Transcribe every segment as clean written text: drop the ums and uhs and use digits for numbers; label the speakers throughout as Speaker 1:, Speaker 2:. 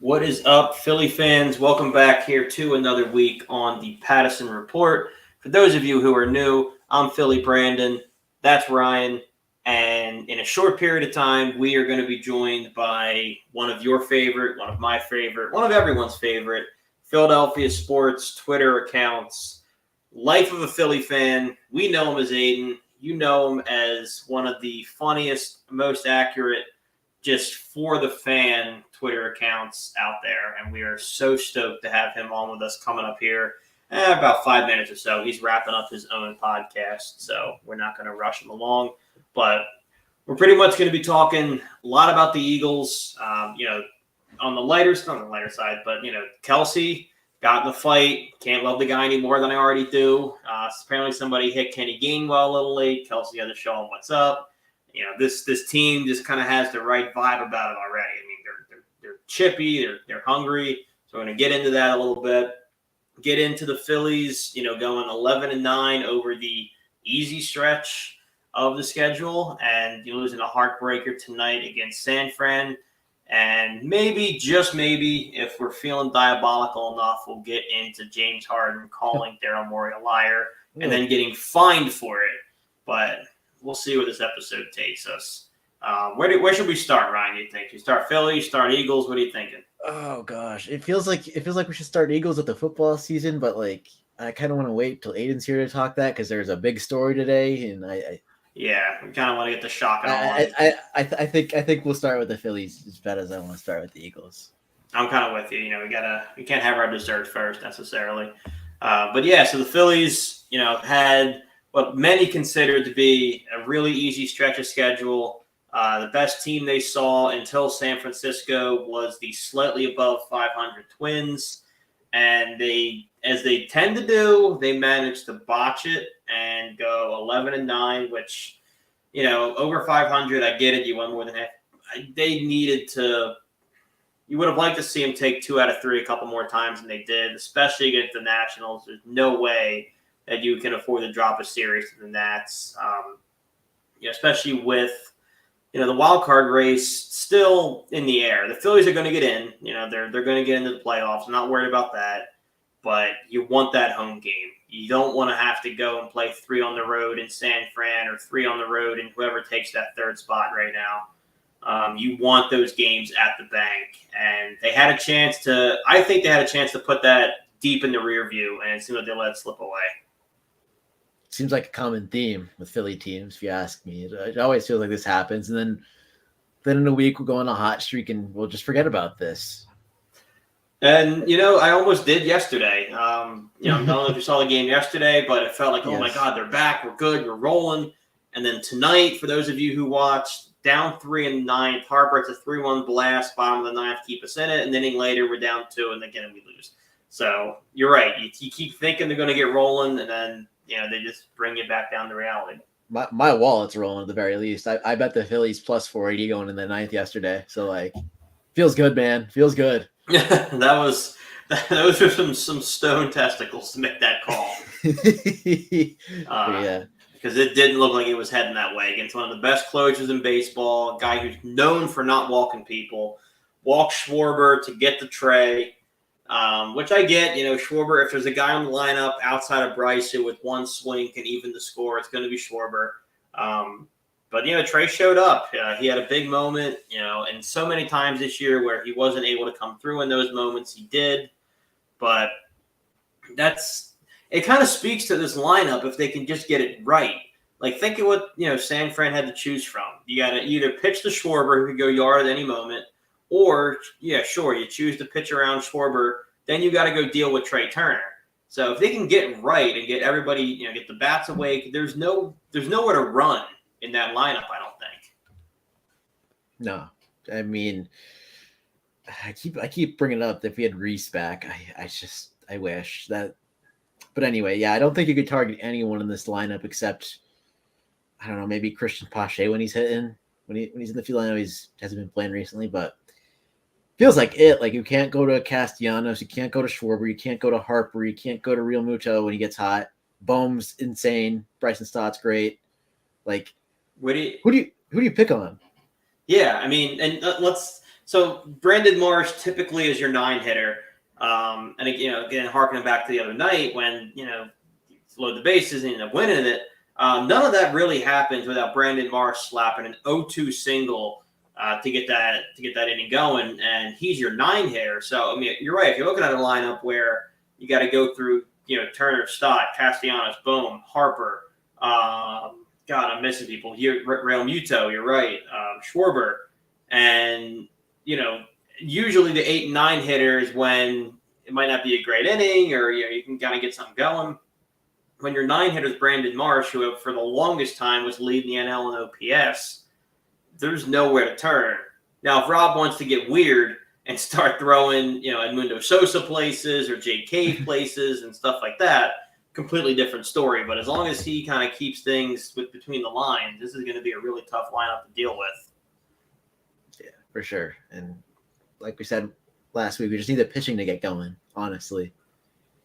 Speaker 1: What is up, Philly fans? Welcome back here to another week on the Pattison Report. For those of you who are new, I'm Philly Brandon. That's Ryan. And in a short period of time, we are going to be joined by one of your favorite, one of my favorite, one of everyone's favorite Philadelphia sports Twitter accounts. Life of a Philly fan. We know him as Aiden. You know him as one of the funniest, most accurate, just for the fan Twitter accounts out there. And we are so stoked to have him on with us coming up here about 5 minutes or so. He's wrapping up his own podcast, so we're not going to rush him along. But we're pretty much going to be talking a lot about the Eagles, on the lighter side, but, Kelsey got in the fight. Can't love the guy any more than I already do. Apparently somebody hit Kenny Gainwell a little late. Kelsey had to show him what's up. This team just kind of has the right vibe about it already. I mean, they're chippy, they're hungry. So we're going to get into that a little bit. Get into the Phillies, going 11-9 over the easy stretch of the schedule, and losing a heartbreaker tonight against San Fran. And maybe, just maybe, if we're feeling diabolical enough, we'll get into James Harden calling Daryl Morey a liar and then getting fined for it. But we'll see where this episode takes us. Where should we start, Ryan? Do you think? You start Philly, you start Eagles? What are you thinking?
Speaker 2: Oh gosh, it feels like we should start Eagles with the football season, but I kind of want to wait till Aiden's here to talk that because there's a big story today, and
Speaker 1: yeah, we kind of want to get the shock and awe.
Speaker 2: I think we'll start with the Phillies as bad as I want to start with the Eagles.
Speaker 1: I'm kind of with you. We can't have our dessert first necessarily. But yeah, so the Phillies, had what many considered to be a really easy stretch of schedule. The best team they saw until San Francisco was the slightly above 500 Twins. And as they tend to do, they managed to botch it and go 11-9, which, over 500, I get it. You won more than half. They needed to. You would have liked to see them take 2 out of 3 a couple more times than they did, especially against the Nationals. There's no way that you can afford to drop a series to the Nats, especially with the wild card race still in the air. The Phillies are going to get in. They're going to get into the playoffs. I'm not worried about that. But you want that home game. You don't want to have to go and play 3 on the road in San Fran or 3 on the road in whoever takes that third spot right now. You want those games at the bank. And they had a chance to – I think they had a chance to put that deep in the rear view, and it seemed like they let it slip away.
Speaker 2: Seems like a common theme with Philly teams, if you ask me. It always feels like this happens, and then in a week we'll go on a hot streak and we'll just forget about this.
Speaker 1: And, I almost did yesterday. I don't know if you saw the game yesterday, but it felt like, oh, my God, they're back. We're good. We're rolling. And then tonight, for those of you who watched, down 3 in the 9th, Harper, it's a 3-1 blast, bottom of the 9th, keep us in it. An inning later, we're down 2, and again, we lose. So you're right. You keep thinking they're going to get rolling, and then, they just bring you back down to reality.
Speaker 2: My wallet's rolling at the very least. I bet the Phillies plus 480 going in the 9th yesterday. So, feels good, man. Feels good.
Speaker 1: Those are some stone testicles to make that call.
Speaker 2: Yeah.
Speaker 1: Because it didn't look like it was heading that way against one of the best closers in baseball, a guy who's known for not walking people. Walk Schwarber to get the tray, which I get. Schwarber, if there's a guy on the lineup outside of Bryce who with one swing can even the score, it's going to be Schwarber. But, Trey showed up. He had a big moment, and so many times this year where he wasn't able to come through in those moments, he did. But it kind of speaks to this lineup if they can just get it right. Think of what, San Fran had to choose from. You got to either pitch to Schwarber, who could go yard at any moment, or, you choose to pitch around Schwarber, then you got to go deal with Trey Turner. So if they can get right and get everybody, get the bats awake, there's nowhere to run in that lineup, I don't think.
Speaker 2: No, I mean, I keep bringing it up that if we had Reese back, I wish that. But anyway, yeah, I don't think you could target anyone in this lineup except, I don't know, maybe Christian Pache when he's hitting, when he's in the field. I know he hasn't been playing recently, but feels like it. You can't go to Castellanos, you can't go to Schwarber, you can't go to Harper, you can't go to Real Muto when he gets hot. Bohm's insane. Bryson Stott's great. Who do you pick on?
Speaker 1: Yeah, I mean, and So Brandon Marsh typically is your 9-hitter. And again, harkening back to the other night when, load the bases and end up winning it. None of that really happens without Brandon Marsh slapping an 0-2 single to get that inning going, and he's your 9-hitter. So I mean, you're right. If you're looking at a lineup where you got to go through, Turner, Stott, Castellanos, Bohm, Harper. God, I'm missing people. Real Muto, you're right. Schwarber, and usually the 8 and 9 hitters when it might not be a great inning or you can kind of get something going. When your 9 hitter is Brandon Marsh, who for the longest time was leading the NL in OPS, there's nowhere to turn. Now, if Rob wants to get weird and start throwing, Edmundo Sosa places or Jake Cave places and stuff like that, completely different story. But as long as he kind of keeps things between the lines, this is going to be a really tough lineup to deal with.
Speaker 2: Yeah, for sure. And like we said last week, we just need the pitching to get going, honestly.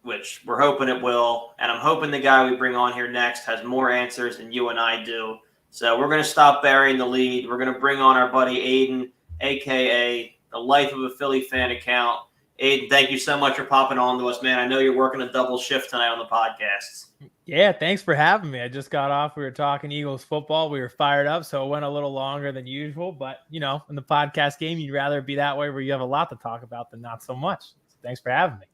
Speaker 1: Which we're hoping it will. And I'm hoping the guy we bring on here next has more answers than you and I do. So we're going to stop burying the lead. We're going to bring on our buddy Aiden, a.k.a. the Life of a Philly Fan account. Aiden, thank you so much for popping on to us, man. I know you're working a double shift tonight on the podcast.
Speaker 3: Yeah, thanks for having me. I just got off. We were talking Eagles football. We were fired up, so it went a little longer than usual. But, in the podcast game, you'd rather be that way where you have a lot to talk about than not so much. So thanks for having me.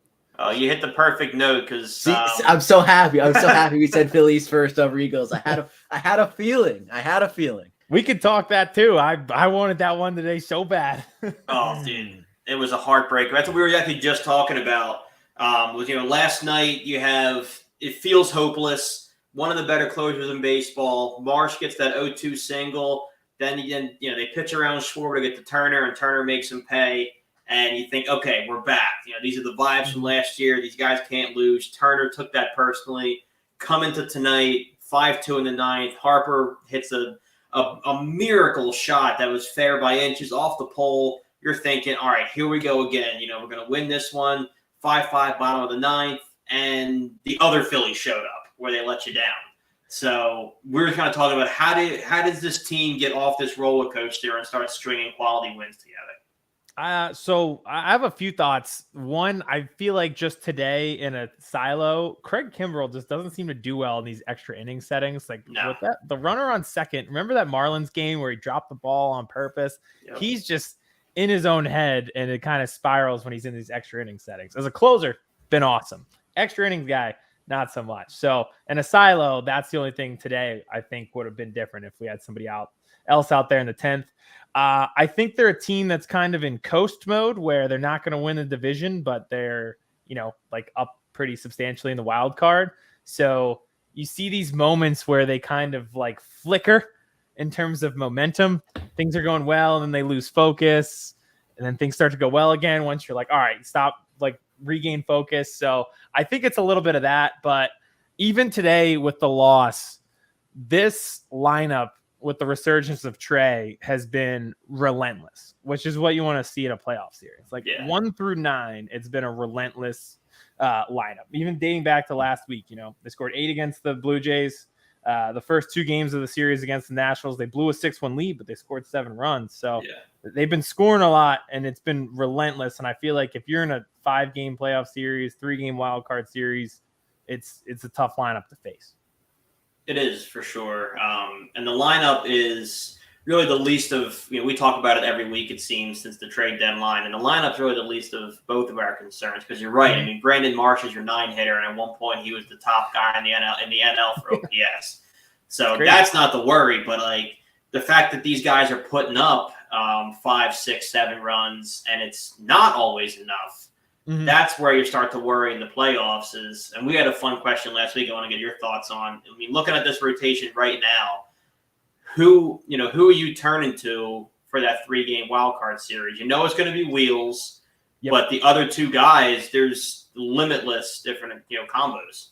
Speaker 1: You hit the perfect note because
Speaker 2: I'm so happy. I'm so happy we said Phillies first over Eagles. I had a feeling.
Speaker 3: We could talk that too. I wanted that one today so bad.
Speaker 1: Oh, dude, it was a heartbreaker. That's what we were actually just talking about. Last night it feels hopeless. One of the better closers in baseball. Marsh gets that 0-2 single. Then they pitch around Schwarber to get to Turner, and Turner makes him pay. And you think, okay, we're back. These are the vibes from last year. These guys can't lose. Turner took that personally. Coming to tonight, 5-2 in the ninth. Harper hits a miracle shot that was fair by inches off the pole. You're thinking, all right, here we go again. We're going to win this one. 5-5, bottom of the ninth. And the other Phillies showed up where they let you down. So we were kind of talking about how does this team get off this roller coaster and start stringing quality wins together?
Speaker 3: So I have a few thoughts. One, I feel like just today in a silo, Craig Kimbrell just doesn't seem to do well in these extra inning settings. With that, the runner on second, remember that Marlins game where he dropped the ball on purpose? Yep. He's just in his own head, and it kind of spirals when he's in these extra inning settings. As a closer, been awesome. Extra innings guy, not so much. So in a silo, that's the only thing today I think would have been different if we had somebody else out there in the 10th. I think they're a team that's kind of in coast mode where they're not going to win the division, but they're, up pretty substantially in the wild card. So you see these moments where they kind of flicker in terms of momentum. Things are going well and then they lose focus, and then things start to go well again once you're all right, stop, regain focus. So I think it's a little bit of that, but even today with the loss, this lineup with the resurgence of Trey has been relentless, which is what you want to see in a playoff series. 1 through 9, it's been a relentless lineup. Even dating back to last week, they scored 8 against the Blue Jays. The first 2 games of the series against the Nationals, they blew a 6-1 lead, but they scored 7 runs. So they've been scoring a lot, and it's been relentless. And I feel like if you're in a 5-game playoff series, 3-game wild card series, it's a tough lineup to face.
Speaker 1: It is for sure. And the lineup is really the least of, we talk about it every week, it seems, since the trade deadline. And the lineup's really the least of both of our concerns because you're right. I mean, Brandon Marsh is your 9-hitter, and at one point he was the top guy in the NL for OPS. So that's not the worry. But the fact that these guys are putting up 5, 6, 7 runs, and it's not always enough. Mm-hmm. That's where you start to worry in the playoffs and we had a fun question last week I want to get your thoughts on. I mean, looking at this rotation right now, who are you turning to for that 3-game wild card series? It's going to be Wheels, but the other 2 guys, there's limitless different, combos.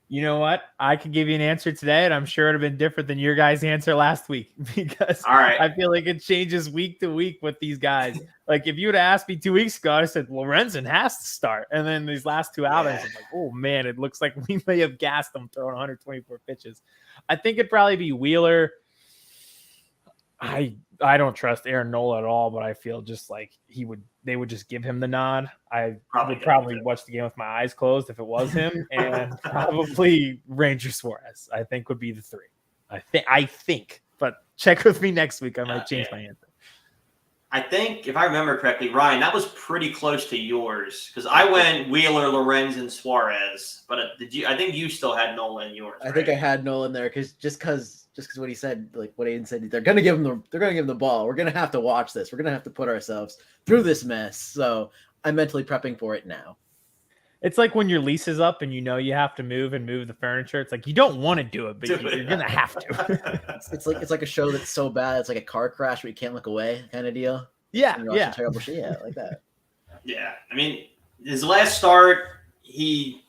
Speaker 3: You know what? I could give you an answer today, and I'm sure it would have been different than your guys' answer last week because I feel like it changes week to week with these guys. If you would have asked me 2 weeks ago, I said, Lorenzen has to start. And then these last 2 outings, I'm oh, man, it looks like we may have gassed them throwing 124 pitches. I think it'd probably be Wheeler. I I don't trust Aaron Nola at all, but I feel just like they would just give him the nod. I would probably watch the game with my eyes closed if it was him, and probably Ranger Suarez, I think, would be the 3. I think, but check with me next week. I might change my answer.
Speaker 1: I think, if I remember correctly, Ryan, that was pretty close to yours because I went Wheeler, Lorenz, and Suarez. But I think you still had Nola in yours.
Speaker 2: I think I had Nola in there because what he said, like what Aiden said, they're gonna give him the ball. We're gonna have to watch this. We're gonna have to put ourselves through this mess. So I'm mentally prepping for it now.
Speaker 3: It's like when your lease is up and you know you have to move the furniture. It's like you don't want to do it, but you're gonna have to.
Speaker 2: it's like a show that's so bad. It's like a car crash where you can't look away, kind of deal.
Speaker 3: Yeah,
Speaker 2: terrible shit. Yeah, like that.
Speaker 1: Yeah, I mean, his last start, he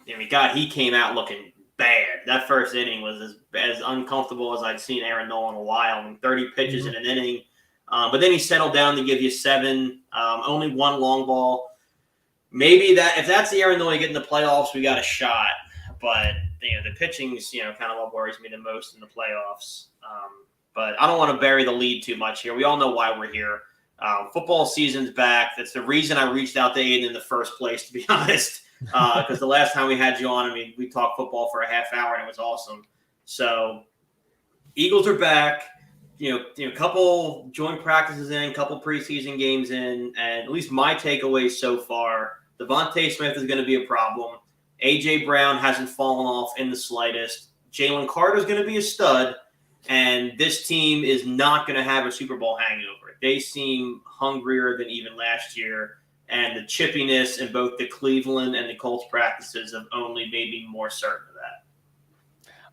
Speaker 1: came out looking bad. That first inning was as uncomfortable as I'd seen Aaron Nola in a while. I mean, 30 pitches in an inning, but then he settled down to give you 7, only 1 long ball. Maybe if that's the Aaron Nola you get in the playoffs, we got a shot. But the pitching's kind of what worries me the most in the playoffs. But I don't want to bury the lead too much here. We all know why we're here. Football season's back. That's the reason I reached out to Aiden in the first place, to be honest. Because the last time we had you on, I mean, we talked football for a half hour and it was awesome. So, Eagles are back. Couple joint practices in, couple preseason games in, and at least my takeaways so far, Devontae Smith is going to be a problem. A.J. Brown hasn't fallen off in the slightest. Jalen Carter is going to be a stud, and this team is not going to have a Super Bowl hangover. They seem hungrier than even last year, and the chippiness in both the Cleveland and the Colts practices have only made me more certain of that.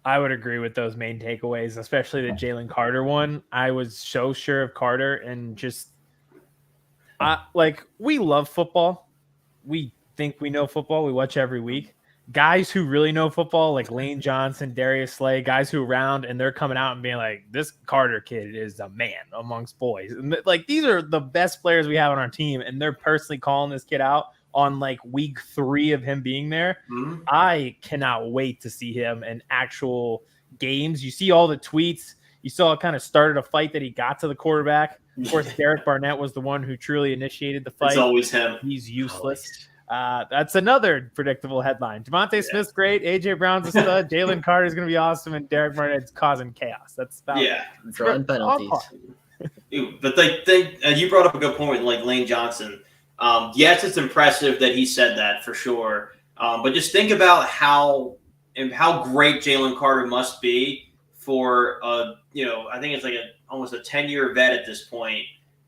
Speaker 3: I would agree with those main takeaways, especially the Jalen Carter one. I was so sure of Carter, and just we love football. We think we know football. We watch every week. Guys who really know football, like Lane Johnson, Darius Slay, guys who are around and they're coming out and being like, this Carter kid is a man amongst boys. And these are the best players we have on our team, and they're personally calling this kid out on week 3 of him being there. Mm-hmm. I cannot wait to see him in actual games. You see all the tweets. You saw it kind of started a fight that he got to the quarterback. Of course, Derek Barnett was the one who truly initiated the fight.
Speaker 1: It's always him.
Speaker 3: He's useless. That's another predictable headline. Devontae Smith's great. AJ Brown's a stud. Jalen Carter's going to be awesome, and Derek Barnett's causing chaos. That's about
Speaker 2: drawing penalties.
Speaker 1: But you brought up a good point, like Lane Johnson. Yes, it's impressive that he said that for sure. But just think about how great Jalen Carter must be for I think it's almost a 10-year vet at this point,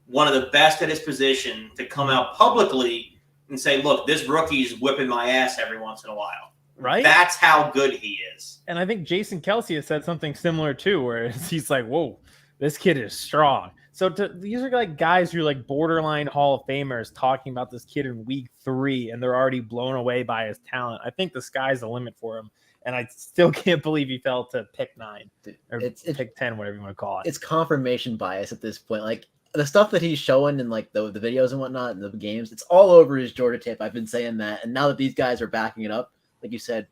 Speaker 1: one of the best at his position, to come out publicly and say, look, this rookie's whipping my ass every once in a while.
Speaker 3: Right?
Speaker 1: That's how good he is.
Speaker 3: And I think Jason Kelce has said something similar too, where he's like, whoa, this kid is strong. So these are guys who are borderline Hall of Famers talking about this kid in week 3, and they're already blown away by his talent. I think the sky's the limit for him. And I still can't believe he fell to pick 9 or pick 10, whatever you want to call it.
Speaker 2: It's confirmation bias at this point. The stuff that he's showing in the videos and whatnot and the games, it's all over his Georgia tape. I've been saying that. And now that these guys are backing it up, like you said,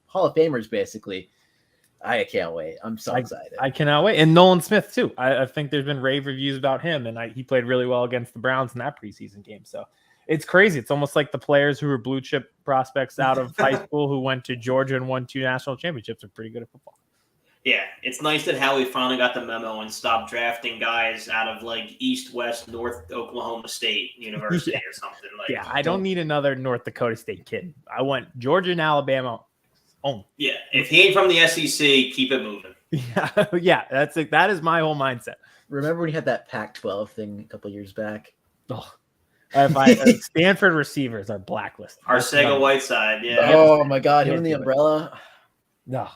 Speaker 2: Hall of Famers, basically. I can't wait. I'm so excited.
Speaker 3: I cannot wait. And Nolan Smith, too. I think there's been rave reviews about him, and he played really well against the Browns in that preseason game. So it's crazy. It's almost like the players who were blue chip prospects out of high school who went to Georgia and won 2 national championships are pretty good at football.
Speaker 1: Yeah, it's nice that Howie finally got the memo and stopped drafting guys out of East, West, North Oklahoma State University or something.
Speaker 3: I don't need another North Dakota State kid. I want Georgia and Alabama.
Speaker 1: Yeah, if he ain't from the SEC, keep it moving.
Speaker 3: Yeah, that is my whole mindset.
Speaker 2: Remember when you had that Pac-12 thing a couple years back?
Speaker 3: Oh, Stanford receivers are blacklisted.
Speaker 1: Arcega-Whiteside, yeah.
Speaker 2: Oh my God, him in the umbrella.
Speaker 3: No,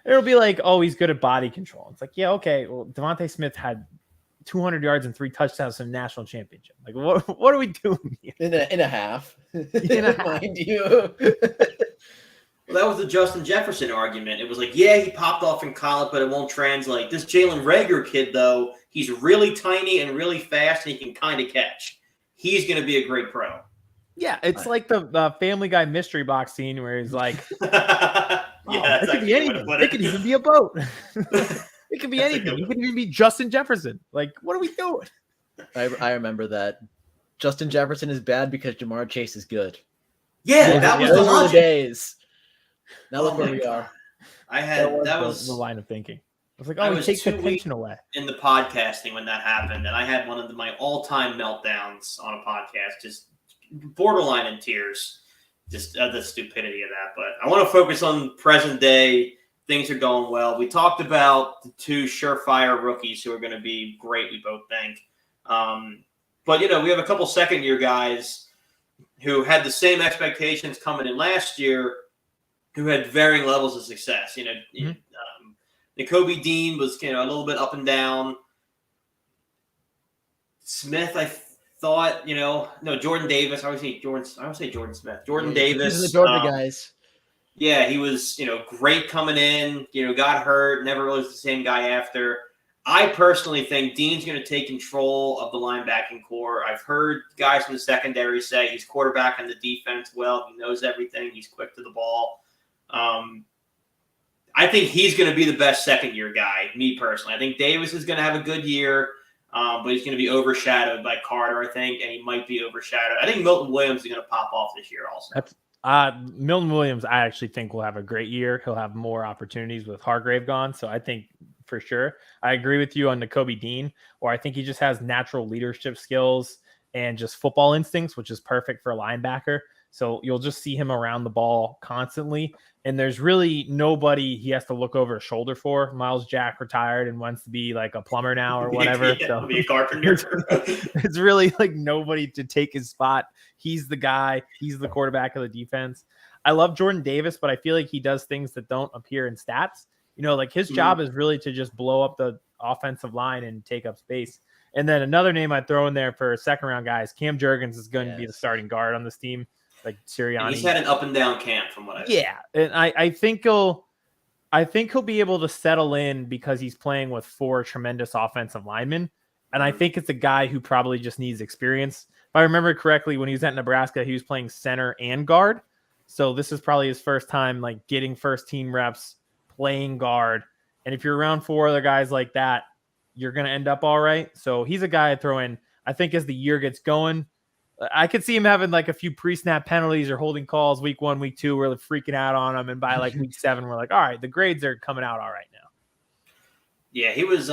Speaker 3: it'll be he's good at body control. It's yeah, okay. Well, Devontae Smith had 200 yards and 3 touchdowns in a national championship. What are we doing here?
Speaker 2: In a half.
Speaker 3: Mind
Speaker 2: you.
Speaker 1: Well, that was the Justin Jefferson argument. It was he popped off in college, but it won't translate. This Jalen Reagor kid, though, he's really tiny and really fast, and he can kind of catch. He's going to be a great pro.
Speaker 3: Yeah, it's like the Family Guy mystery box scene where he's it could be anything. It could even be a boat. It could be anything. He could even be Justin Jefferson. Like, what are we doing?
Speaker 2: I remember that. Justin Jefferson is bad because Jamar Chase is good.
Speaker 1: Yeah, that was the
Speaker 2: Those were the
Speaker 1: logic.
Speaker 2: days. Now
Speaker 1: Oh
Speaker 2: look where
Speaker 1: my
Speaker 2: we
Speaker 1: God.
Speaker 2: are.
Speaker 1: That was
Speaker 3: the line of thinking. I was like,
Speaker 1: I
Speaker 3: oh, he
Speaker 1: was
Speaker 3: takes
Speaker 1: 2
Speaker 3: the
Speaker 1: weeks
Speaker 3: tension away.
Speaker 1: in the podcasting when that happened, and I had one of my all-time meltdowns on a podcast, just borderline in tears, just the stupidity of that. But I want to focus on present day. Things are going well. We talked about the 2 surefire rookies who are going to be great, we both think. But, we have a couple second-year guys who had the same expectations coming in last year who had varying levels of success. Nakobe Dean was, a little bit up and down. Smith, I thought, Jordan Davis. I would say Jordan Smith. Jordan Davis.
Speaker 2: These are the Georgia guys.
Speaker 1: Yeah, he was, great coming in. Got hurt. Never really was the same guy after. I personally think Dean's going to take control of the linebacking core. I've heard guys from the secondary say he's quarterbacking the defense well. He knows everything. He's quick to the ball. I think he's going to be the best second-year guy, me personally. I think Davis is going to have a good year, but he's going to be overshadowed by Carter, I think, and he might be overshadowed. I think Milton Williams is going to pop off this year also.
Speaker 3: Milton Williams, I actually think will have a great year. He'll have more opportunities with Hargrave gone, so I think for sure. I agree with you on Nakobe Dean, or I think he just has natural leadership skills and just football instincts, which is perfect for a linebacker. So you'll just see him around the ball constantly. And there's really nobody he has to look over his shoulder for. Miles Jack retired and wants to be like a plumber now or whatever.
Speaker 1: So be a carpenter.
Speaker 3: It's really like nobody to take his spot. He's the guy. He's the quarterback of the defense. I love Jordan Davis, but I feel like he does things that don't appear in stats. Like his job is really to just blow up the offensive line and take up space. And then another name I'd throw in there for second round guys, Cam Jurgens is going to be the starting guard on this team. Like Sirianni.
Speaker 1: And he's had an up and down camp from what I've
Speaker 3: seen. And I think he'll be able to settle in because he's playing with 4 tremendous offensive linemen. And I think it's a guy who probably just needs experience. If I remember correctly, when he was at Nebraska, he was playing center and guard. So this is probably his first time like getting first team reps, playing guard. And if you're around 4 other guys like that, you're going to end up all right. So he's a guy I throw in. I think as the year gets going, I could see him having like a few pre-snap penalties or holding calls week 1, week 2. We're freaking out on him. And by like week 7, we're like, all right, the grades are coming out all right now.
Speaker 1: Yeah, he was,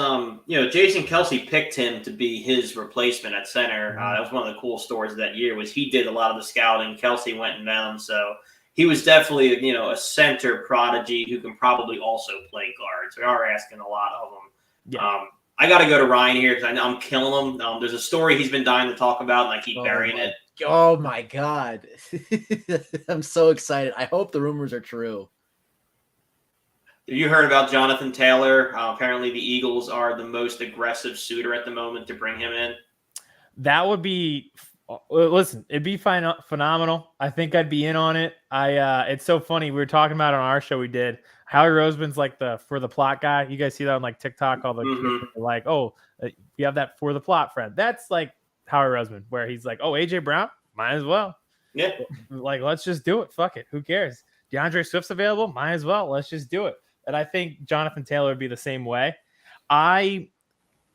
Speaker 1: Jason Kelsey picked him to be his replacement at center. That was one of the cool stories of that year was he did a lot of the scouting. Kelsey went and found him. So he was definitely, a center prodigy who can probably also play guard. So we are asking a lot of him. Yeah. I got to go to Ryan here because I'm killing him. There's a story he's been dying to talk about, and I keep burying it.
Speaker 2: Oh, my God. I'm so excited. I hope the rumors are true.
Speaker 1: Have you heard about Jonathan Taylor? Apparently the Eagles are the most aggressive suitor at the moment to bring him in.
Speaker 3: That would be listen, it'd be phenomenal. I think I'd be in on it. It's so funny. We were talking about it on our show we did. Howie Roseman's like the for the plot guy. You guys see that on like TikTok? All the kids are like, oh, you have that for the plot friend. That's like Howie Roseman, where he's like, oh, AJ Brown, might as well.
Speaker 1: Yeah.
Speaker 3: Like, let's just do it. Fuck it. Who cares? DeAndre Swift's available. Might as well. Let's just do it. And I think Jonathan Taylor would be the same way. I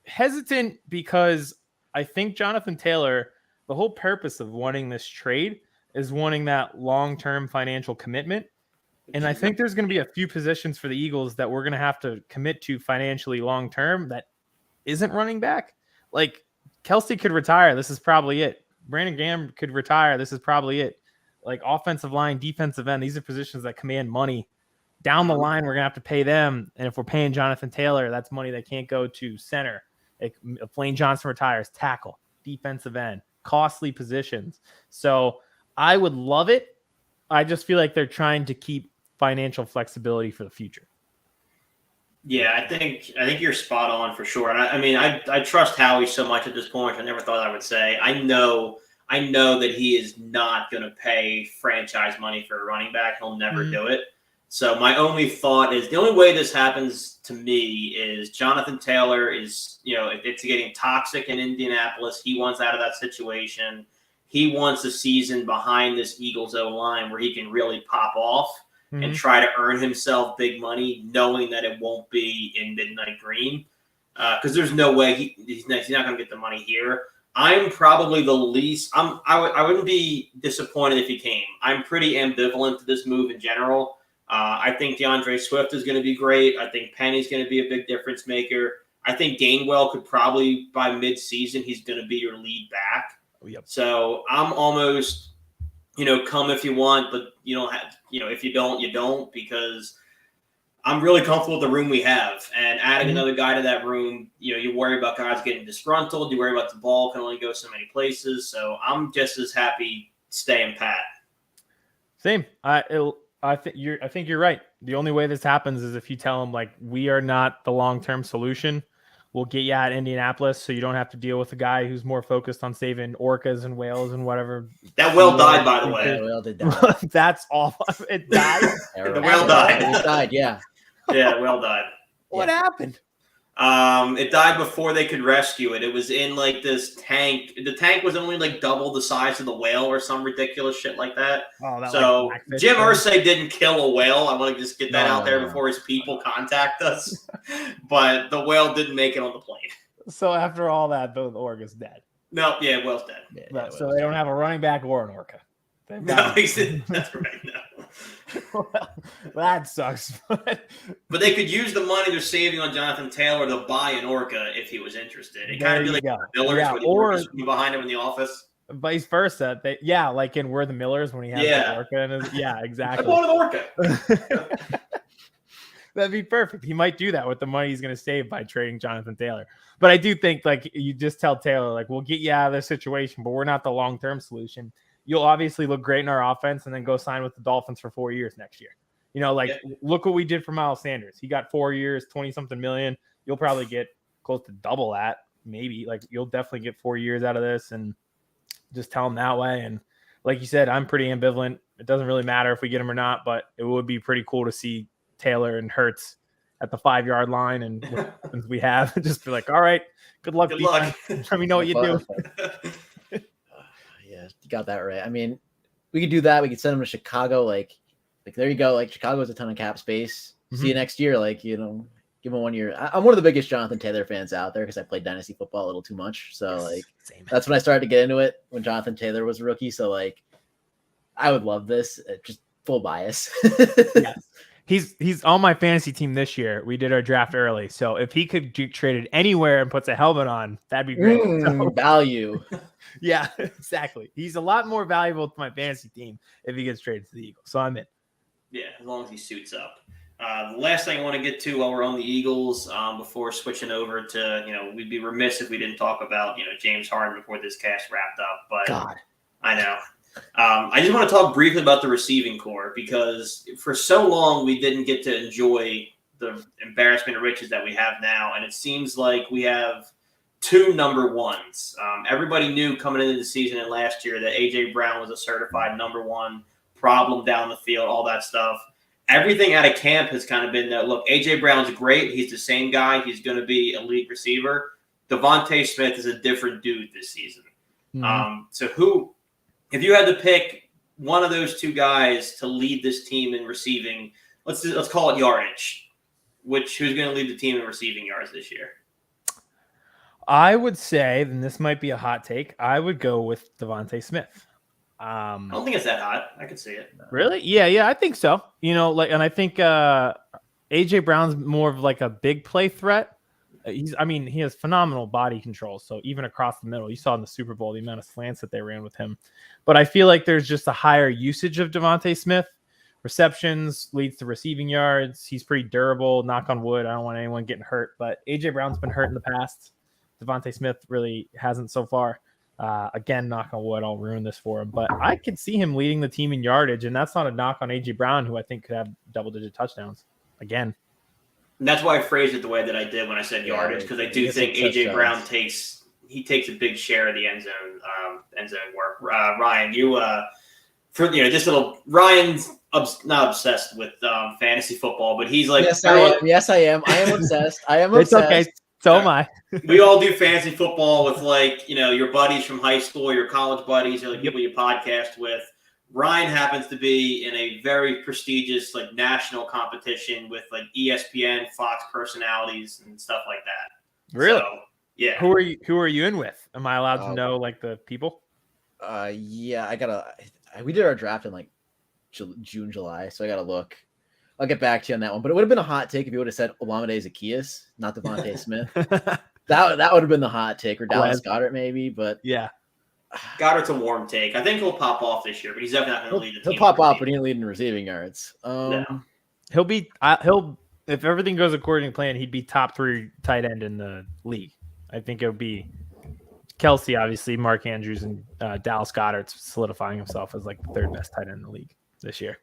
Speaker 3: hesitant because I think Jonathan Taylor, the whole purpose of wanting this trade is wanting that long-term financial commitment. And I think there's going to be a few positions for the Eagles that we're going to have to commit to financially long-term that isn't running back. Like Kelsey could retire. This is probably it. Brandon Graham could retire. This is probably it. Like offensive line, defensive end, these are positions that command money. Down the line, we're going to have to pay them. And if we're paying Jonathan Taylor, that's money that can't go to center. Like if Lane Johnson retires, tackle, defensive end, costly positions. So I would love it. I just feel like they're trying to keep financial flexibility for the future.
Speaker 1: Yeah, I think you're spot on for sure. And I trust Howie so much at this point. I never thought I would say. I know that he is not going to pay franchise money for a running back. He'll never do it. So my only thought is the only way this happens to me is Jonathan Taylor is, if it's getting toxic in Indianapolis, he wants out of that situation. He wants a season behind this Eagles O-line where he can really pop off. and try to earn himself big money, knowing that it won't be in Midnight Green. Because there's no way he's not going to get the money here. I'm probably the least. I wouldn't be disappointed if he came. I'm pretty ambivalent to this move in general. I think DeAndre Swift is going to be great. I think Penny's going to be a big difference maker. I think Gainwell could probably by mid-season he's going to be your lead back.
Speaker 3: Oh, yep.
Speaker 1: So I'm almost, come if you want, but you don't have. If you don't, you don't, because I'm really comfortable with the room we have, and adding another guy to that room, you worry about guys getting disgruntled. You worry about the ball can only go so many places. So I'm just as happy staying pat.
Speaker 3: Same. I think you're right. The only way this happens is if you tell them like we are not the long-term solution. We'll get you out of Indianapolis so you don't have to deal with a guy who's more focused on saving orcas and whales and whatever.
Speaker 1: That whale died, by the way.
Speaker 2: The whale did die.
Speaker 3: That's awful. It died.
Speaker 1: The whale died.
Speaker 2: It died, yeah.
Speaker 1: Yeah, well died.
Speaker 3: What happened?
Speaker 1: It died before they could rescue it. It was in like this tank. The tank was only like double the size of the whale or some ridiculous shit like that.
Speaker 3: Oh,
Speaker 1: so
Speaker 3: like
Speaker 1: Jim Irsay didn't kill a whale. I want to just get that out there
Speaker 2: No.
Speaker 1: before his people contact us. But the whale didn't make it on the plane.
Speaker 3: So after all that, the orca's dead.
Speaker 1: No, yeah, whale's dead.
Speaker 2: Yeah,
Speaker 3: So they don't have a running back or an orca.
Speaker 1: No, that's right. No.
Speaker 3: Well, that sucks.
Speaker 1: But they could use the money they're saving on Jonathan Taylor to buy an orca if he was interested. It kind of be like the Millers where the orcas would be behind him in the office.
Speaker 3: Vice versa. Like in We're the Millers when he has the orca. And exactly.
Speaker 1: I bought an orca.
Speaker 3: That'd be perfect. He might do that with the money he's going to save by trading Jonathan Taylor. But I do think like you just tell Taylor, like, we'll get you out of this situation, but we're not the long-term solution. You'll obviously look great in our offense and then go sign with the Dolphins for 4 years next year. Look what we did for Miles Sanders. He got 4 years, 20-something million. You'll probably get close to double that, maybe. Like, you'll definitely get 4 years out of this and just tell him that way. And like you said, I'm pretty ambivalent. It doesn't really matter if we get him or not, but it would be pretty cool to see Taylor and Hurts at the 5-yard line. And since we have, just be like, all right, good luck. Let me know what you do.
Speaker 2: Yeah, you got that right. I mean, we could do that. We could send him to Chicago. Like there you go. Like Chicago has a ton of cap space. See you next year. Give him 1 year. I'm one of the biggest Jonathan Taylor fans out there because I played dynasty football a little too much. So that's when I started to get into it when Jonathan Taylor was a rookie. So I would love this. Just full bias.
Speaker 3: Yes. He's on my fantasy team this year. We did our draft early. So if he could get traded anywhere and puts a helmet on, that'd be great.
Speaker 2: Value.
Speaker 3: Yeah, exactly. He's a lot more valuable to my fantasy team if he gets traded to the Eagles. So I'm in.
Speaker 1: Yeah, as long as he suits up. The last thing I want to get to while we're on the Eagles, before switching over to, we'd be remiss if we didn't talk about, James Harden before this cast wrapped up. But
Speaker 2: God.
Speaker 1: I know. I just want to talk briefly about the receiving core because for so long we didn't get to enjoy the embarrassment of riches that we have now. And it seems like we have two number ones. Everybody knew coming into the season and last year that A.J. Brown was a certified number one, problem down the field, all that stuff. Everything out of camp has kind of been that, look, A.J. Brown's great. He's the same guy. He's going to be a league receiver. Devontae Smith is a different dude this season. So if you had to pick one of those two guys to lead this team in receiving, let's call it yardage, who's going to lead the team in receiving yards this year?
Speaker 3: I would say, and this might be a hot take, I would go with Devontae Smith.
Speaker 1: I don't think it's that hot. I could see it.
Speaker 3: Really? Yeah, I think so. And I think AJ Brown's more of like a big play threat. He has phenomenal body control. So even across the middle, you saw in the Super Bowl the amount of slants that they ran with him. But I feel like there's just a higher usage of Devontae Smith. Receptions leads to receiving yards. He's pretty durable. Knock on wood. I don't want anyone getting hurt. But AJ Brown's been hurt in the past. Devontae Smith really hasn't so far. Again, knock on wood, I'll ruin this for him. But I could see him leading the team in yardage, and that's not a knock on A.J. Brown, who I think could have double-digit touchdowns again.
Speaker 1: And that's why I phrased it the way that I did when I said yardage, because I do think A.J. Brown takes a big share of the end zone work. Ryan, Ryan's not obsessed with fantasy football, but he's like,
Speaker 2: yes, I am. I am obsessed.
Speaker 3: It's okay. So am I.
Speaker 1: We all do fantasy football with your buddies from high school, your college buddies, or people you podcast with. Ryan happens to be in a very prestigious like national competition with like ESPN, Fox personalities, and stuff like that.
Speaker 3: Really?
Speaker 1: So, yeah.
Speaker 3: Who are you in with? Am I allowed to know like the people?
Speaker 2: Yeah, we did our draft in like June, July, so I gotta look. I'll get back to you on that one. But it would have been a hot take if you would have said Olamide Zaccheaus, not Devontae Smith. That would have been the hot take, or Dallas Goedert maybe. But
Speaker 3: yeah,
Speaker 1: Goddard's a warm take. I think he'll pop off this year, but he's definitely not going to lead the team.
Speaker 2: He'll pop off, but he didn't lead in receiving yards.
Speaker 1: No.
Speaker 3: He'll if everything goes according to plan, he'd be top 3 tight end in the league. I think it would be Kelsey, obviously, Mark Andrews, and Dallas Goedert solidifying himself as like the 3rd best tight end in the league this year.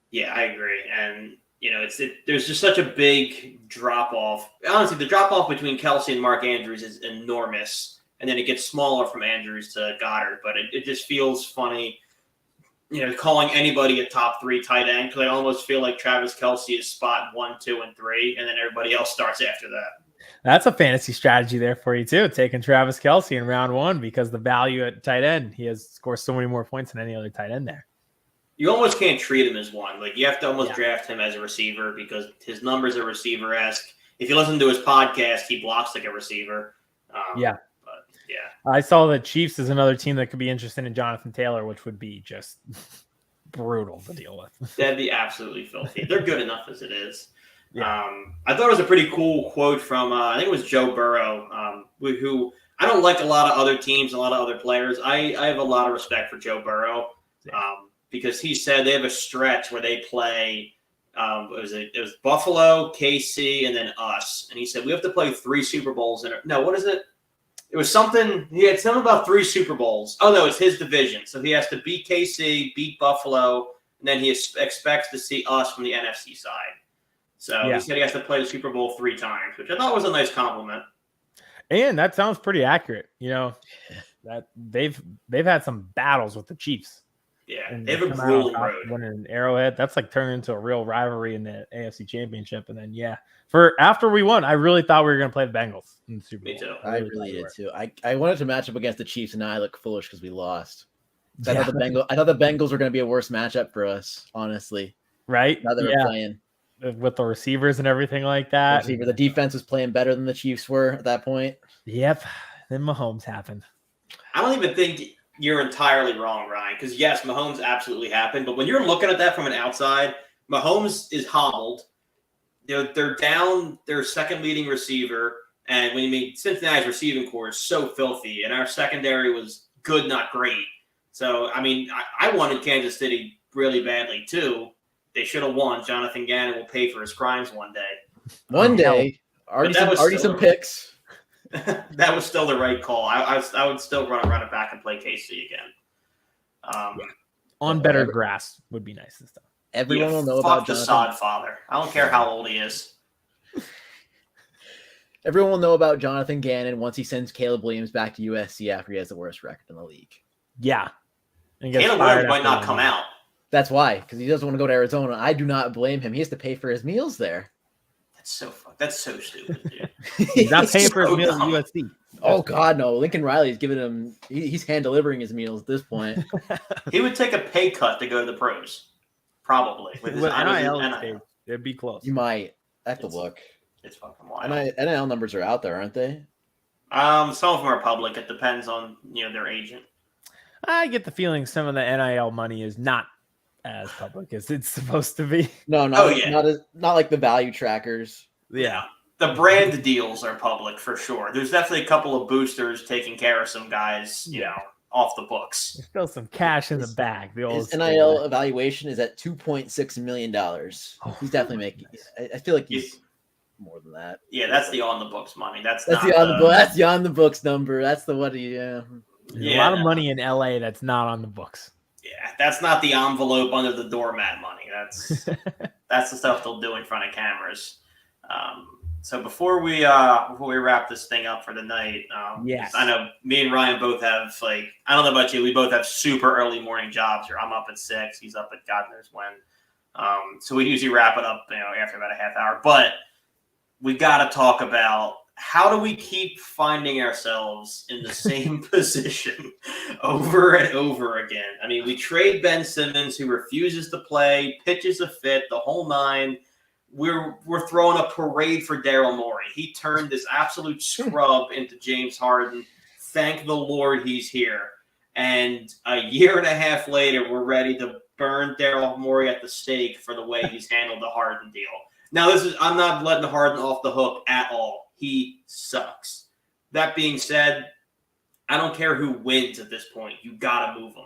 Speaker 1: Yeah, I agree. And, there's just such a big drop off. Honestly, the drop off between Kelsey and Mark Andrews is enormous. And then it gets smaller from Andrews to Goddard. But it just feels funny, calling anybody a top 3 tight end, because I almost feel like Travis Kelce is spot 1, 2, and 3, and then everybody else starts after that.
Speaker 3: That's a fantasy strategy there for you too, taking Travis Kelce in round 1, because the value at tight end, he has scored so many more points than any other tight end there.
Speaker 1: You almost can't treat him as one. Like, you have to almost draft him as a receiver, because his numbers are receiver-esque. If you listen to his podcast, he blocks like a receiver. But yeah.
Speaker 3: I saw the Chiefs is another team that could be interested in Jonathan Taylor, which would be just brutal to deal with.
Speaker 1: That'd be absolutely filthy. They're good enough as it is.
Speaker 3: Yeah.
Speaker 1: I thought it was a pretty cool quote from, I think it was Joe Burrow, who I don't like a lot of other teams, a lot of other players. I have a lot of respect for Joe Burrow. Because he said they have a stretch where they play, it was Buffalo, KC, and then us. And he said, we have to play 3 Super Bowls. No, what is it? It was something, he had something about 3 Super Bowls. Oh, no, it's his division. So he has to beat KC, beat Buffalo, and then he expects to see us from the NFC side. So he said he has to play the Super Bowl 3 times, which I thought was a nice compliment.
Speaker 3: And that sounds pretty accurate. That they've had some battles with the Chiefs.
Speaker 1: Yeah,
Speaker 3: and
Speaker 1: they have a grueling road.
Speaker 3: Winning an Arrowhead, that's like turning into a real rivalry in the AFC Championship. And then, for after we won, I really thought we were going to play the Bengals in the Super Bowl.
Speaker 1: Me too.
Speaker 2: I really did too. I wanted to match up against the Chiefs, and now I look foolish because we lost. I thought the Bengals were going to be a worse matchup for us, honestly.
Speaker 3: Right?
Speaker 2: Now they're playing
Speaker 3: with the receivers and everything like that.
Speaker 2: The defense was playing better than the Chiefs were at that point.
Speaker 3: Yep. Then Mahomes happened.
Speaker 1: I don't even think you're entirely wrong, Ryan, because yes, Mahomes absolutely happened. But when you're looking at that from an outside, Mahomes is hobbled. They're down their second leading receiver. And when you mean Cincinnati's receiving core is so filthy, and our secondary was good, not great. So, I wanted Kansas City really badly too. They should have won. Jonathan Gannon will pay for his crimes one day.
Speaker 2: One day. Already some picks.
Speaker 1: That was still the right call. I would still run it back and play KC again.
Speaker 3: On better grass would be nice this time.
Speaker 2: Everyone will know about
Speaker 1: the sod father. I don't care how old he is.
Speaker 2: Everyone will know about Jonathan Gannon once he sends Caleb Williams back to USC after he has the worst record in the league.
Speaker 3: Yeah.
Speaker 1: Caleb Williams might not come out.
Speaker 2: That's why, because he doesn't want to go to Arizona. I do not blame him. He has to pay for his meals there.
Speaker 1: That's so stupid, dude.
Speaker 3: He's not paying for his meals at USC.
Speaker 2: Oh, God, no. Lincoln Riley's giving him – he's hand-delivering his meals at this point.
Speaker 1: He would take a pay cut to go to the pros, probably. With
Speaker 3: NIL, it'd be close.
Speaker 2: You might. I have to look.
Speaker 1: It's fucking wild.
Speaker 2: NIL numbers are out there, aren't they?
Speaker 1: Some of them are public. It depends on their agent.
Speaker 3: I get the feeling some of the NIL money is not as public as it's supposed to be.
Speaker 2: No, not like the value trackers.
Speaker 1: Yeah. The brand deals are public for sure. There's definitely a couple of boosters taking care of some guys, off the books.
Speaker 3: There's still some cash in the bag.
Speaker 2: His NIL evaluation is at $2.6 million. He's definitely making. I feel like he's more than that.
Speaker 1: Yeah, that's the on the books money. That's
Speaker 2: the on the books number. That's the what? Yeah.
Speaker 3: There's a lot of money in LA that's not on the books.
Speaker 1: Yeah, that's not the envelope under the doormat money. That's the stuff they'll do in front of cameras. So before we wrap this thing up for the night, I know me and Ryan both have I don't know about you, we both have super early morning jobs. I'm up at 6, he's up at God knows when. So we usually wrap it up, after about a half hour. But we got to talk about how do we keep finding ourselves in the same position over and over again? I mean, we trade Ben Simmons, who refuses to play, pitches a fit, the whole nine. We're throwing a parade for Daryl Morey. He turned this absolute scrub into James Harden. Thank the Lord he's here. And a year and a half later, we're ready to burn Daryl Morey at the stake for the way he's handled the Harden deal. Now, I'm not letting Harden off the hook at all. He sucks. That being said, I don't care who wins at this point. You got to move him.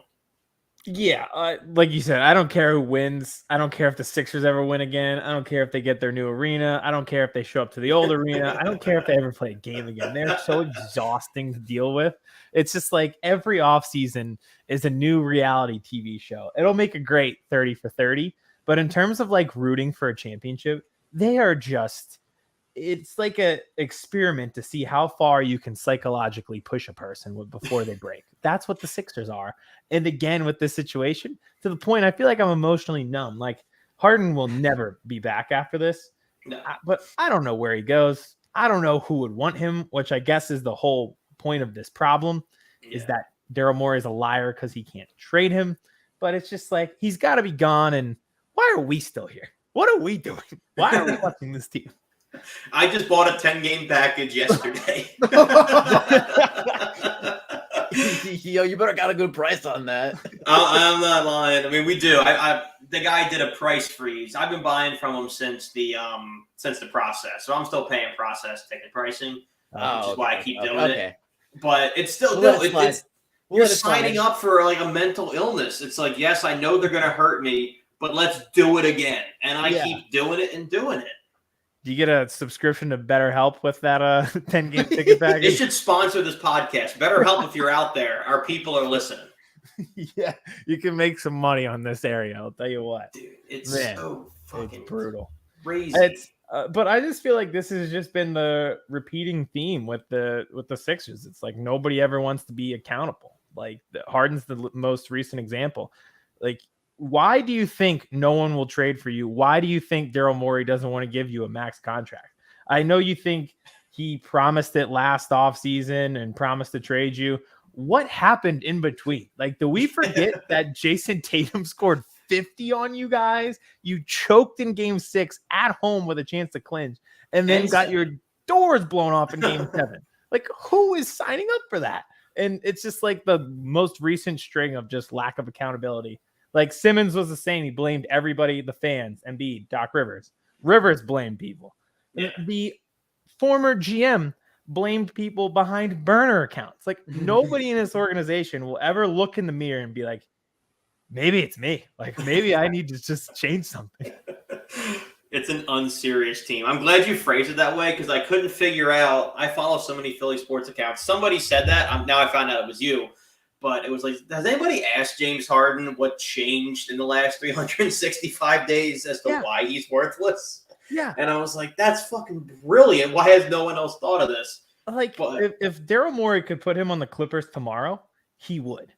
Speaker 3: Yeah, like you said, I don't care who wins. I don't care if the Sixers ever win again. I don't care if they get their new arena. I don't care if they show up to the old arena. I don't care if they ever play a game again. They're so exhausting to deal with. It's just like every offseason is a new reality TV show. It'll make a great 30 for 30, but in terms of like rooting for a championship, they are just, it's like a experiment to see how far you can psychologically push a person before they break. That's what the Sixers are. And again, with this situation, to the point, I feel like I'm emotionally numb. Like Harden will never be back after this,
Speaker 1: No.
Speaker 3: But I don't know where he goes. I don't know who would want him, which I guess is the whole point of this problem, is that Daryl Morey is a liar because he can't trade him. But it's just like, he's got to be gone. And why are we still here? What are we doing? Why are we watching this team?
Speaker 1: I just bought a 10-game package yesterday.
Speaker 2: Yo, you better got a good price on that.
Speaker 1: I'm not lying. I mean, we do. The guy did a price freeze. I've been buying from him since the process, so I'm still paying process ticket pricing, which is why I keep doing it. But it's still you're signing up for like a mental illness. It's like, yes, I know they're going to hurt me, but let's do it again, and I keep doing it and doing it.
Speaker 3: Do you get a subscription to BetterHelp with that 10-game ticket package?
Speaker 1: It should sponsor this podcast. BetterHelp, if you're out there, our people are listening.
Speaker 3: Yeah, you can make some money on this area. I'll tell you what.
Speaker 1: Dude, it's so fucking
Speaker 3: brutal.
Speaker 1: Crazy.
Speaker 3: But I just feel like this has just been the repeating theme with the Sixers. It's like nobody ever wants to be accountable. Like Harden's the most recent example. Like, why do you think no one will trade for you? Why do you think Daryl Morey doesn't want to give you a max contract? I know you think he promised it last offseason and promised to trade you. What happened in between? Like, do we forget that Jason Tatum scored 50 on you guys? You choked in game 6 at home with a chance to clinch and then got your doors blown off in game 7. Like, who is signing up for that? And it's just like the most recent string of just lack of accountability. Like Simmons was the same. He blamed everybody, the fans, Embiid, Doc Rivers. Rivers blamed people. Yeah. The former GM blamed people behind burner accounts. Like nobody in this organization will ever look in the mirror and be like, maybe it's me. Like maybe I need to just change something.
Speaker 1: It's an unserious team. I'm glad you phrased it that way because I couldn't figure out. I follow so many Philly sports accounts. Somebody said that. Now I found out it was you. But it was like, has anybody asked James Harden what changed in the last 365 days as to why he's worthless?
Speaker 3: Yeah.
Speaker 1: And I was like, that's fucking brilliant. Why has no one else thought of this?
Speaker 3: Like, if Daryl Morey could put him on the Clippers tomorrow, he would.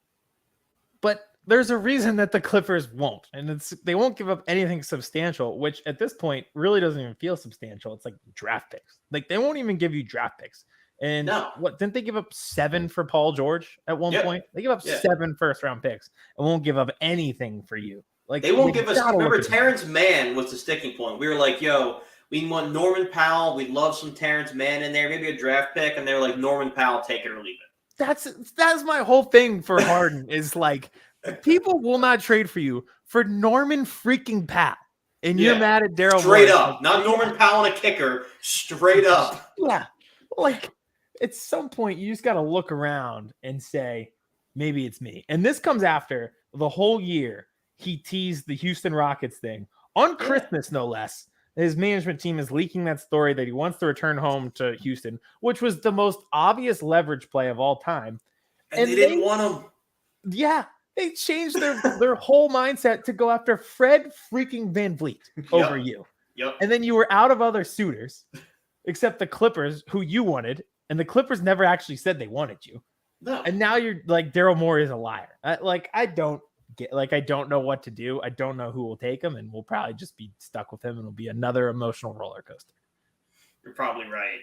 Speaker 3: But there's a reason that the Clippers won't. And they won't give up anything substantial, which at this point really doesn't even feel substantial. It's like draft picks. Like, they won't even give you draft picks. And what didn't they give up 7 for Paul George at one point? They give up 7 first-round picks and won't give up anything for you. Like
Speaker 1: they won't give us. Remember, Terrence Mann was the sticking point. We were like, "Yo, we want Norman Powell. We'd love some Terrence Mann in there, maybe a draft pick." And they were like, "Norman Powell, take it or leave it."
Speaker 3: That's my whole thing for Harden is like, people will not trade for you for Norman freaking Powell, and you're mad at Daryl
Speaker 1: straight up, not Norman Powell and a kicker, straight up.
Speaker 3: Yeah, like. At some point, you just got to look around and say, maybe it's me. And this comes after the whole year he teased the Houston Rockets thing on Christmas, no less. His management team is leaking that story that he wants to return home to Houston, which was the most obvious leverage play of all time.
Speaker 1: And they didn't want him.
Speaker 3: Yeah, they changed their whole mindset to go after Fred freaking VanVleet over you.
Speaker 1: Yep.
Speaker 3: And then you were out of other suitors, except the Clippers, who you wanted. And the Clippers never actually said they wanted you.
Speaker 1: No.
Speaker 3: And now you're like, Daryl Morey is a liar. I don't know what to do. I don't know who will take him. And we'll probably just be stuck with him. And it'll be another emotional roller coaster.
Speaker 1: You're probably right.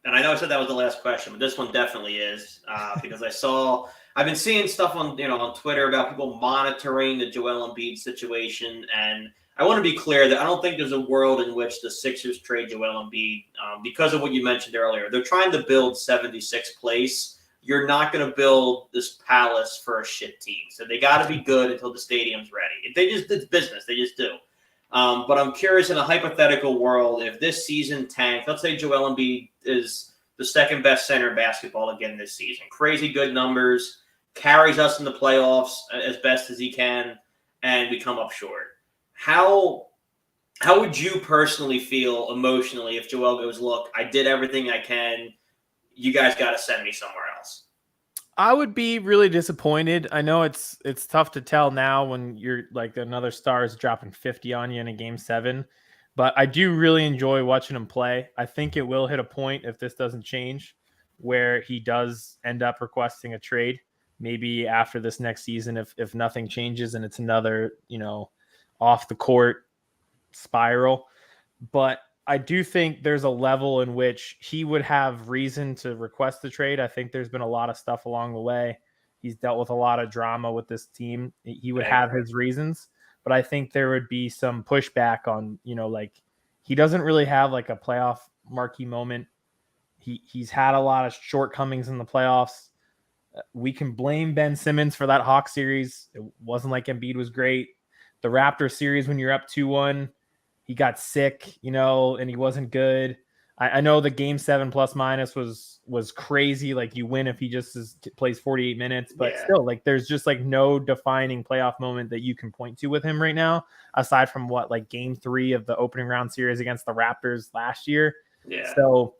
Speaker 1: And I know I said that was the last question, but this one definitely is because I've been seeing stuff on Twitter about people monitoring the Joel Embiid situation, and I want to be clear that I don't think there's a world in which the Sixers trade Joel Embiid because of what you mentioned earlier. They're trying to build 76th place. You're not going to build this palace for a shit team, so they got to be good until the stadium's ready. It's business. They just do. But I'm curious, in a hypothetical world, if this season tanks, let's say Joel Embiid is the second best center in basketball again this season. Crazy good numbers, carries us in the playoffs as best as he can, and we come up short. How would you personally feel emotionally if Joel goes, look, I did everything I can. You guys got to send me somewhere else?
Speaker 3: I would be really disappointed. I know it's tough to tell now when you're like another star is dropping 50 on you in a game 7, but I do really enjoy watching him play. I think it will hit a point if this doesn't change where he does end up requesting a trade, maybe after this next season if nothing changes and it's another, off the court spiral. But I do think there's a level in which he would have reason to request the trade. I think there's been a lot of stuff along the way. He's dealt with a lot of drama with this team. He would have his reasons, but I think there would be some pushback on, like he doesn't really have like a playoff marquee moment. He's had a lot of shortcomings in the playoffs. We can blame Ben Simmons for that Hawks series. It wasn't like Embiid was great. The Raptors series, when you're up 2-1, he got sick, and he wasn't good. I know the game 7 plus minus was crazy. Like you win if he just plays 48 minutes, but still, like there's just like no defining playoff moment that you can point to with him right now, aside from like game 3 of the opening round series against the Raptors last year.
Speaker 1: Yeah.
Speaker 3: So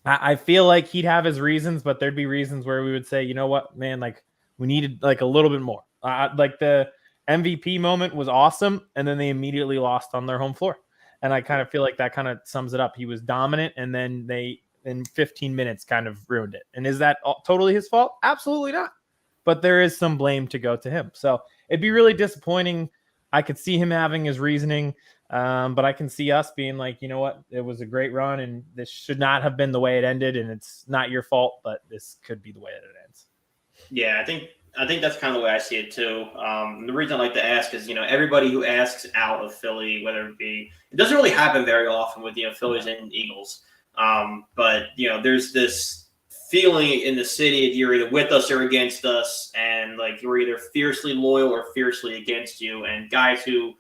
Speaker 3: I feel like he'd have his reasons, but there'd be reasons where we would say, you know what, man, like we needed like a little bit more. Like the MVP moment was awesome, and then they immediately lost on their home floor. And I kind of feel like that kind of sums it up. He was dominant, and then they, in 15 minutes, kind of ruined it. And is that totally his fault? Absolutely not. But there is some blame to go to him. So it'd be really disappointing. I could see him having his reasoning, but I can see us being like, you know what? It was a great run, and this should not have been the way it ended, and it's not your fault, but this could be the way that it ends.
Speaker 1: Yeah, I think that's kind of the way I see it too. The reason I like to ask is, everybody who asks out of Philly, whether it doesn't really happen very often with, Phillies and Eagles. But, there's this feeling in the city of you're either with us or against us. And like, you're either fiercely loyal or fiercely against you. And guys who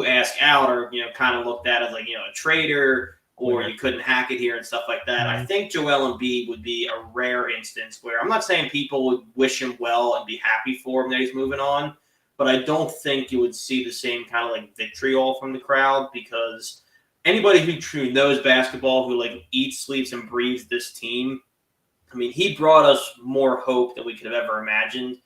Speaker 1: ask out are, kind of looked at as like, a traitor, or you couldn't hack it here and stuff like that. I think Joel Embiid would be a rare instance where I'm not saying people would wish him well and be happy for him that he's moving on, but I don't think you would see the same kind of like vitriol from the crowd, because anybody who truly knows basketball, who like eats, sleeps, and breathes this team, I mean, he brought us more hope than we could have ever imagined.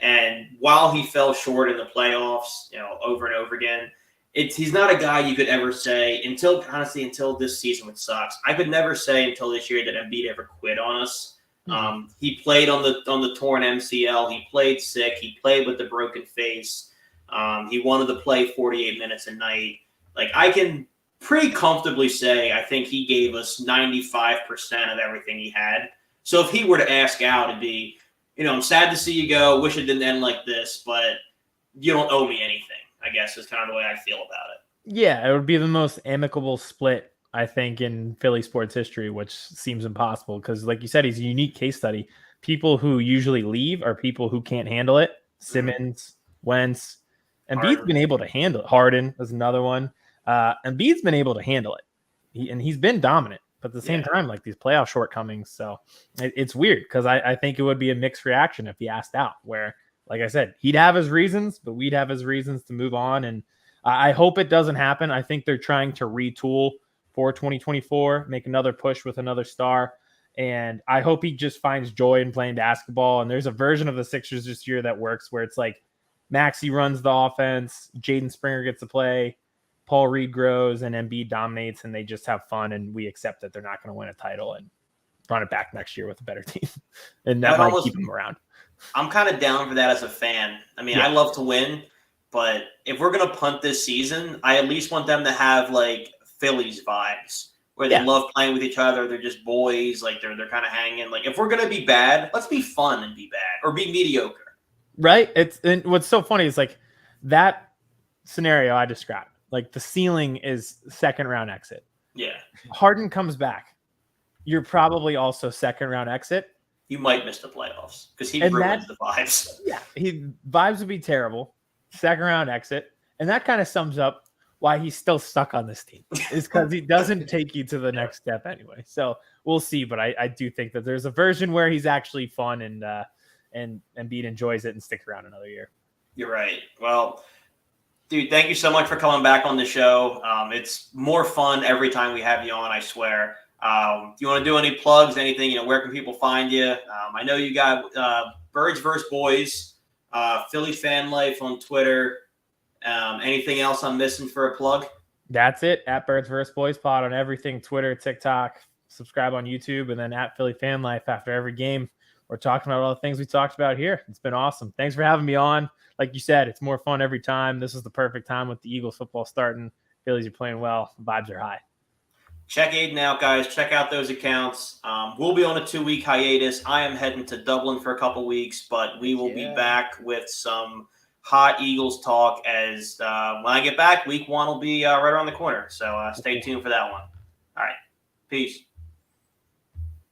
Speaker 1: And while he fell short in the playoffs, over and over again, he's not a guy you could ever say until this season, which sucks. I could never say until this year that Embiid ever quit on us. He played on the torn MCL. He played sick. He played with the broken face. He wanted to play 48 minutes a night. Like, I can pretty comfortably say I think he gave us 95% of everything he had. So if he were to ask out, it'd be, I'm sad to see you go. Wish it didn't end like this, but you don't owe me anything, I guess, is kind of the way I feel about it.
Speaker 3: Yeah, it would be the most amicable split, I think, in Philly sports history, which seems impossible because, like you said, he's a unique case study. People who usually leave are people who can't handle it. Simmons, Wentz. Embiid's been able to handle it. Harden is another one. Embiid's been able to handle it. He's been dominant, but at the same time, like these playoff shortcomings. So it's weird because I think it would be a mixed reaction if he asked out, where, like I said, he'd have his reasons, but we'd have his reasons to move on. And I hope it doesn't happen. I think they're trying to retool for 2024, make another push with another star. And I hope he just finds joy in playing basketball. And there's a version of the Sixers this year that works where it's like Maxey runs the offense, Jaden Springer gets to play, Paul Reed grows, and Embiid dominates, and they just have fun. And we accept that they're not going to win a title and run it back next year with a better team. And that might keep them around.
Speaker 1: I'm kind of down for that as a fan. I mean, I love to win, but if we're going to punt this season, I at least want them to have like Phillies vibes, where they love playing with each other. They're just boys. Like they're kind of hanging. Like if we're gonna be bad, let's be fun and be bad or be mediocre.
Speaker 3: Right. And what's so funny is like that scenario I described. Like the ceiling is second round exit.
Speaker 1: Yeah.
Speaker 3: Harden comes back. You're probably also second round exit.
Speaker 1: You might miss the playoffs because he ruins the vibes.
Speaker 3: Yeah, vibes would be terrible. Second round exit, and that kind of sums up why he's still stuck on this team. Is because he doesn't take you to the next step anyway. So we'll see, but I do think that there's a version where he's actually fun and Embiid enjoys it and sticks around another year.
Speaker 1: You're right. Well, dude, thank you so much for coming back on the show. It's more fun every time we have you on, I swear. Do you want to do any plugs, anything, where can people find you? I know you got Birds vs. Boys, Philly Fan Life on Twitter. Anything else I'm missing for a plug?
Speaker 3: That's it. At Birds vs. Boys Pod on everything, Twitter, TikTok, subscribe on YouTube, and then at Philly Fan Life after every game. We're talking about all the things we talked about here. It's been awesome. Thanks for having me on. Like you said, it's more fun every time. This is the perfect time with the Eagles football starting. Phillies are playing well. The vibes are high.
Speaker 1: Check Aiden out, guys. Check out those accounts. We'll be on a 2-week hiatus. I am heading to Dublin for a couple weeks, but we will be back with some hot Eagles talk as when I get back, week 1 will be right around the corner. So stay tuned for that one. All right. Peace.